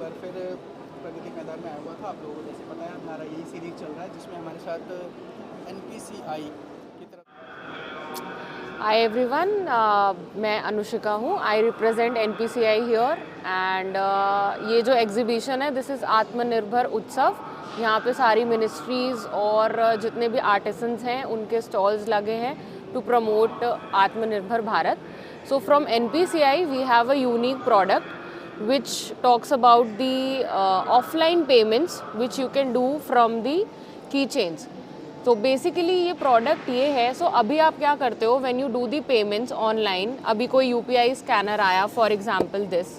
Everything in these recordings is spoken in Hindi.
छोड़कर फिर प्रगति मैदान में आया हुआ था। आप लोगों को जैसे पता है हमारा यही सीरीज चल रहा है जिसमें हमारे साथ NPCI की तरफ। हाय एवरीवन, मैं अनुशिका हूँ। I represent NPCI here and ये जो एग्जीबिशन है दिस इज़ आत्मनिर्भर उत्सव। यहाँ पे सारी मिनिस्ट्रीज़ और जितने भी आर्टिसंस हैं उनके स्टॉल्स लगे हैं टू प्रमोट आत्मनिर्भर Bharat. So from NPCI we have a unique product which talks about the offline payments which you can do from the keychains. तो बेसिकली ये प्रोडक्ट ये है. सो अभी आप क्या करते हो when you do the payments online, अभी कोई UPI स्कैनर आया फॉर एग्जांपल दिस,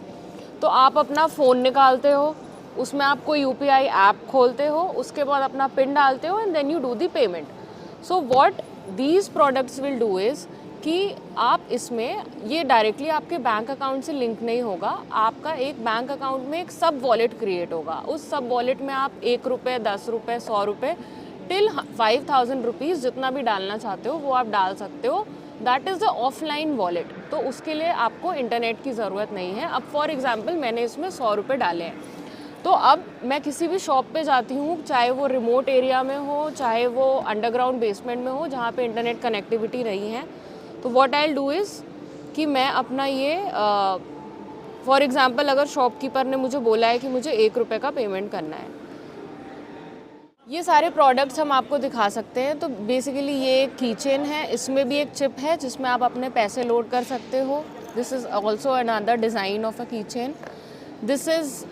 तो आप अपना फ़ोन निकालते हो, उसमें आप कोई UPI ऐप खोलते हो, उसके बाद अपना पिन डालते हो and then you do the payment. So what these products will do is कि आप इसमें ये डायरेक्टली आपके बैंक अकाउंट से लिंक नहीं होगा. आपका एक बैंक अकाउंट में एक सब वॉलेट क्रिएट होगा. उस सब वॉलेट में आप 1 रुपये, 10 रुपये, 100 रुपये टिल 5000 रुपीज़ जितना भी डालना चाहते हो वो आप डाल सकते हो. That is the offline wallet. तो उसके लिए आपको इंटरनेट की ज़रूरत नहीं है. अब फॉर एग्जांपल मैंने इसमें 100 रुपये डाले हैं, तो अब मैं किसी भी शॉप पे जाती हूँ, चाहे वो रिमोट एरिया में हो, चाहे वो अंडरग्राउंड बेसमेंट में हो जहाँ पे इंटरनेट कनेक्टिविटी नहीं है, तो what I will do is कि मैं अपना ये फॉर एग्जांपल अगर शॉपकीपर ने मुझे बोला है कि मुझे 1 रुपये का पेमेंट करना है, ये सारे प्रोडक्ट्स हम आपको दिखा सकते हैं. तो बेसिकली ये एक कीचेन है, इसमें भी एक चिप है जिसमें आप अपने पैसे लोड कर सकते हो. This is also another design of a keychain. This is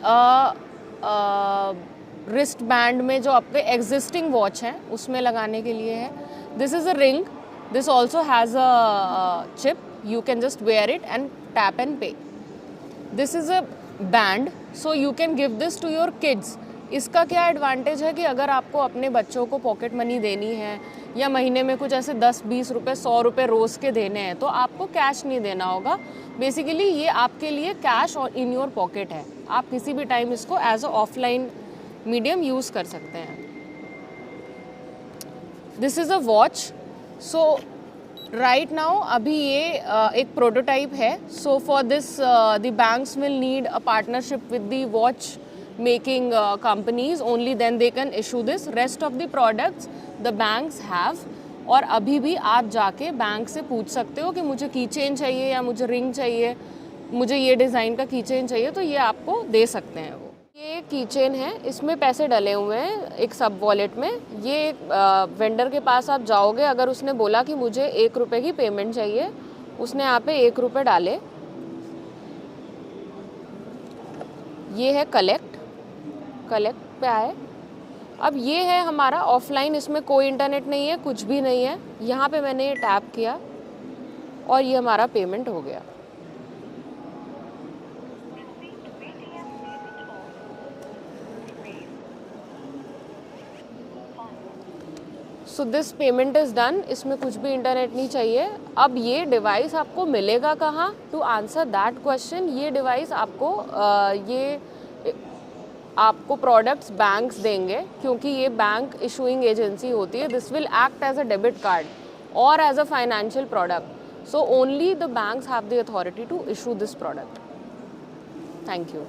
wrist band में जो आपके एग्जिस्टिंग वॉच है उसमें लगाने के लिए है. This is a ring. This also has a chip. You can just wear it and tap and pay. This is a band, so you can give this to your kids. इसका क्या एडवांटेज है कि अगर आपको अपने बच्चों को पॉकेट मनी देनी है या महीने में कुछ ऐसे 10-20 रुपये, 100 रुपये रोज़ के देने हैं, तो आपको कैश नहीं देना होगा. बेसिकली ये आपके लिए कैश और इन योर पॉकेट है. आप किसी भी टाइम इसको as a offline medium use कर सकते हैं. This is a watch. So right now अभी ये एक प्रोटोटाइप है. So for this the banks will need a partnership with the watch making companies, only then they can issue this. Rest of the products the banks have. और अभी भी आप जाके बैंक से पूछ सकते हो कि मुझे की चेन चाहिए या मुझे रिंग चाहिए, मुझे ये डिज़ाइन का की चेन चाहिए, तो ये आपको दे सकते हैं वो. ये की चेन है, इसमें पैसे डले हुए हैं एक सब वॉलेट में. ये वेंडर के पास आप जाओगे, अगर उसने बोला कि मुझे 1 रुपये की पेमेंट चाहिए, उसने यहाँ पे 1 रुपये डाले. ये है कलेक्ट पे आए. अब ये है हमारा ऑफलाइन, इसमें कोई इंटरनेट नहीं है, कुछ भी नहीं है. यहाँ पे मैंने ये टैप किया और ये हमारा पेमेंट हो गया. So this payment is done. इसमें कुछ भी इंटरनेट नहीं चाहिए. अब ये डिवाइस आपको मिलेगा कहाँ? टू आंसर दैट क्वेश्चन, ये डिवाइस आपको प्रोडक्ट्स बैंक्स देंगे, क्योंकि ये बैंक इशूइंग एजेंसी होती है. This will act as a debit card और as a financial product. So only the banks have the authority to issue this product. Thank you.